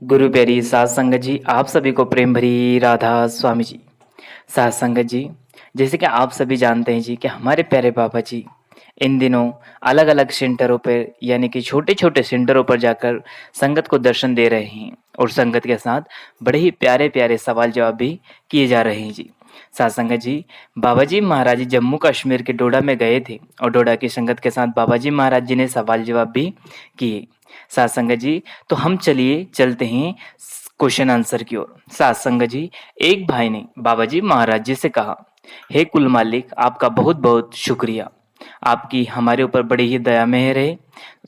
गुरु प्यारी सात संगत जी, आप सभी को प्रेम भरी राधा स्वामी जी। सात संगत जी, जैसे कि आप सभी जानते हैं जी कि हमारे प्यारे बाबा जी इन दिनों अलग अलग सेंटरों पर यानी कि छोटे छोटे सेंटरों पर जाकर संगत को दर्शन दे रहे हैं और संगत के साथ बड़े ही प्यारे प्यारे सवाल जवाब भी किए जा रहे हैं जी। सात संगत जी, बाबा जी महाराज जी जम्मू कश्मीर के डोडा में गए थे और डोडा की संगत के साथ बाबा जी महाराज जी ने सवाल जवाब भी किए। सात संगत जी, तो हम चलिए चलते हैं क्वेश्चन आंसर की ओर। सात संगत जी, एक भाई ने बाबा जी महाराज जी से कहा, हे कुल मालिक, आपका बहुत बहुत शुक्रिया, आपकी हमारे ऊपर बड़ी ही दया मेहर है।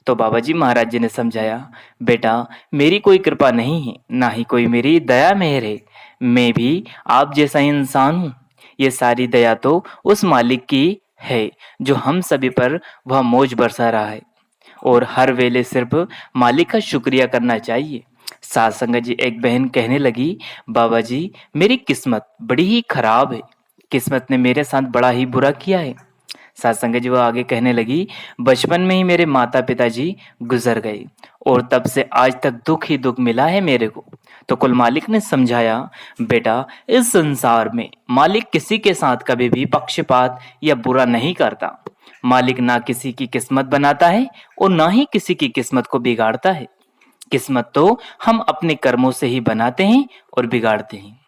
तो बाबा जी महाराज जी ने समझाया, बेटा मेरी कोई कृपा नहीं है, ना ही कोई मेरी दया मेहर है, मैं भी आप जैसा ही इंसान हूँ। ये सारी दया तो उस मालिक की है जो हम सभी पर वह मौज बरसा रहा है और हर वेले सिर्फ मालिक का शुक्रिया करना चाहिए। सात संगत जी, एक बहन कहने लगी, बाबा जी मेरी किस्मत बड़ी ही खराब है, किस्मत ने मेरे साथ बड़ा ही बुरा किया है। सात संगत जी, वो आगे कहने लगी, बचपन में ही मेरे माता पिता जी गुजर गए और तब से आज तक दुख ही दुख मिला है मेरे को। तो कुल मालिक ने समझाया, बेटा इस संसार में मालिक किसी के साथ कभी भी पक्षपात या बुरा नहीं करता। मालिक ना किसी की किस्मत बनाता है और ना ही किसी की किस्मत को बिगाड़ता है। किस्मत तो हम अपने कर्मों से ही बनाते हैं और बिगाड़ते हैं।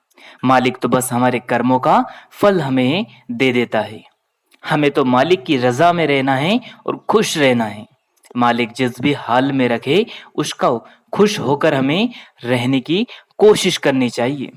मालिक तो बस हमारे कर्मों का फल हमें दे देता है। हमें तो मालिक की रजा में रहना है और खुश रहना है। मालिक जिस भी हाल में रखे उसका खुश होकर हमें रहने की कोशिश करनी चाहिए।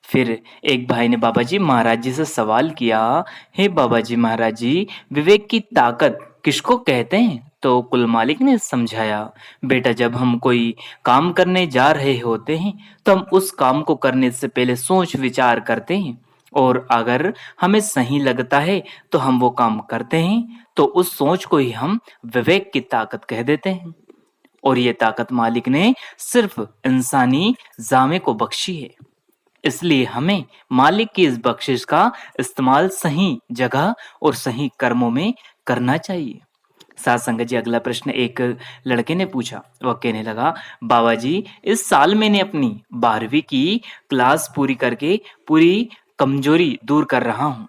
फिर एक भाई ने बाबा जी महाराज जी से सवाल किया, हे बाबा जी महाराज जी, विवेक की ताकत किसको कहते हैं? तो कुल मालिक ने समझाया, बेटा जब हम कोई काम करने जा रहे होते हैं तो हम उस काम को करने से पहले सोच विचार करते हैं और अगर हमें सही लगता है तो हम वो काम करते हैं, तो उस सोच को ही हम विवेक की ताकत कह देते हैं। और ये ताकत मालिक ने सिर्फ इंसानी जामे को बख्शी है। इसलिए हमें मालिक की इस बख्शिश का इस्तेमाल सही जगह और सही कर्मों में करना चाहिए। साथ संगत जी, अगला प्रश्न एक लड़के ने पूछा। वह कहने लगा, बाबा जी इस साल मैंने अपनी 12वीं की क्लास पूरी करके पूरी कमजोरी दूर कर रहा हूँ।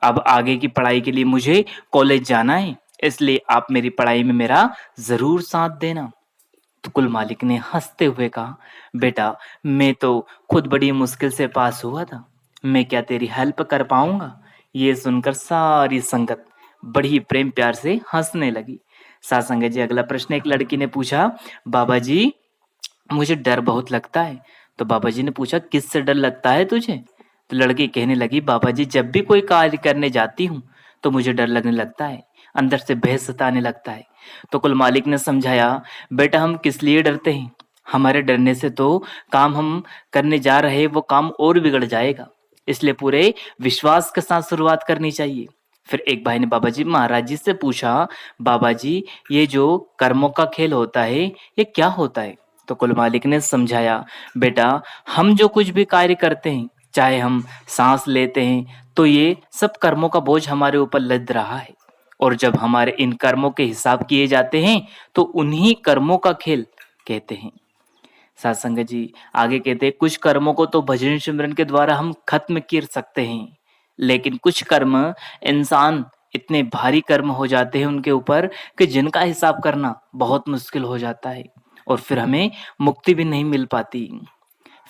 अब आगे की पढ़ाई के लिए मुझे कॉलेज जाना है, इसलिए आप मेरी पढ़ाई में मेरा जरूर साथ देना। तो कुल मालिक ने हंसते हुए कहा, बेटा मैं तो खुद बड़ी मुश्किल से पास हुआ था, मैं क्या तेरी हेल्प कर पाऊंगा? ये सुनकर सारी संगत बड़ी प्रेम प्यार से हंसने लगी। सात संगत जी, अगला प्रश्न एक लड़की ने पूछा, बाबा जी मुझे डर बहुत लगता है। तो बाबा जी ने पूछा, किससे डर लगता है तुझे? तो लड़की कहने लगी, बाबा जी जब भी कोई कार्य करने जाती हूँ तो मुझे डर लगने लगता है, अंदर से भय सताने लगता है। तो कुल मालिक ने समझाया, बेटा हम किस लिए डरते हैं? हमारे डरने से तो काम हम करने जा रहे हैं वो काम और बिगड़ जाएगा, इसलिए पूरे विश्वास के साथ शुरुआत करनी चाहिए। फिर एक भाई ने बाबा जी महाराज जी से पूछा, बाबा जी ये जो कर्मों का खेल होता है ये क्या होता है? तो कुल मालिक ने समझाया, बेटा हम जो कुछ भी कार्य करते हैं, चाहे हम सांस लेते हैं, तो ये सब कर्मों का बोझ हमारे ऊपर लद रहा है और जब हमारे इन कर्मों के हिसाब किए जाते हैं तो उन्हीं कर्मों का खेल कहते हैं। सात संगत जी, आगे कहते हैं, कुछ कर्मों को तो भजन सिमरन के द्वारा हम खत्म कर सकते हैं, लेकिन कुछ कर्म इंसान इतने भारी कर्म हो जाते हैं उनके ऊपर कि जिनका हिसाब करना बहुत मुश्किल हो जाता है और फिर हमें मुक्ति भी नहीं मिल पाती।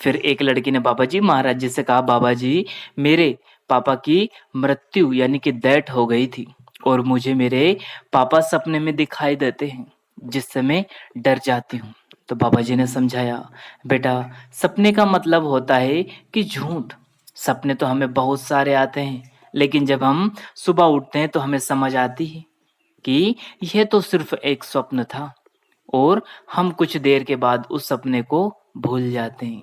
फिर एक लड़की ने बाबा जी महाराज जी से कहा, बाबा जी मेरे पापा की मृत्यु यानी कि डेथ हो गई थी और मुझे मेरे पापा सपने में दिखाई देते हैं, जिससे मैं डर जाती हूँ। तो बाबा जी ने समझाया, बेटा सपने का मतलब होता है कि झूठ। सपने तो हमें बहुत सारे आते हैं, लेकिन जब हम सुबह उठते हैं तो हमें समझ आती है कि यह तो सिर्फ एक स्वप्न था और हम कुछ देर के बाद उस सपने को भूल जाते हैं।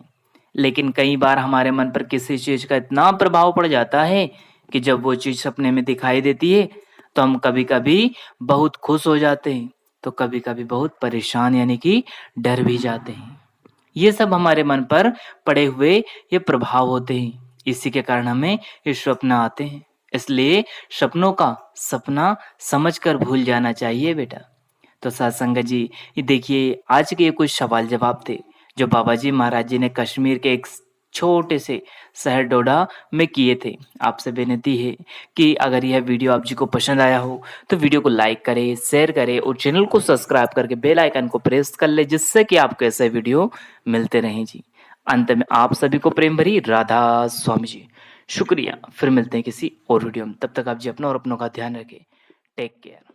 लेकिन कई बार हमारे मन पर किसी चीज का इतना प्रभाव पड़ जाता है कि जब वो चीज सपने में दिखाई देती है तो हम कभी कभी बहुत खुश हो जाते हैं, तो कभी कभी बहुत परेशान यानी कि डर भी जाते हैं। ये सब हमारे मन पर पड़े हुए ये प्रभाव होते हैं, इसी के कारण हमें ये स्वप्न आते हैं। इसलिए सपनों का सपना समझकर भूल जाना चाहिए बेटा। तो सत्संग जी, ये देखिए आज के ये कुछ सवाल जवाब थे जो बाबा जी महाराज जी ने कश्मीर के एक छोटे से शहर डोडा में किए थे। आपसे विनती है कि अगर यह वीडियो आप जी को पसंद आया हो तो वीडियो को लाइक करें, शेयर करें और चैनल को सब्सक्राइब करके बेल आइकन को प्रेस कर ले, जिससे कि आपको ऐसे वीडियो मिलते रहें जी। अंत में आप सभी को प्रेम भरी राधा स्वामी जी। शुक्रिया। फिर मिलते हैं किसी और वीडियो में। तब तक आप जी अपना और अपनों का ध्यान रखें। Take care.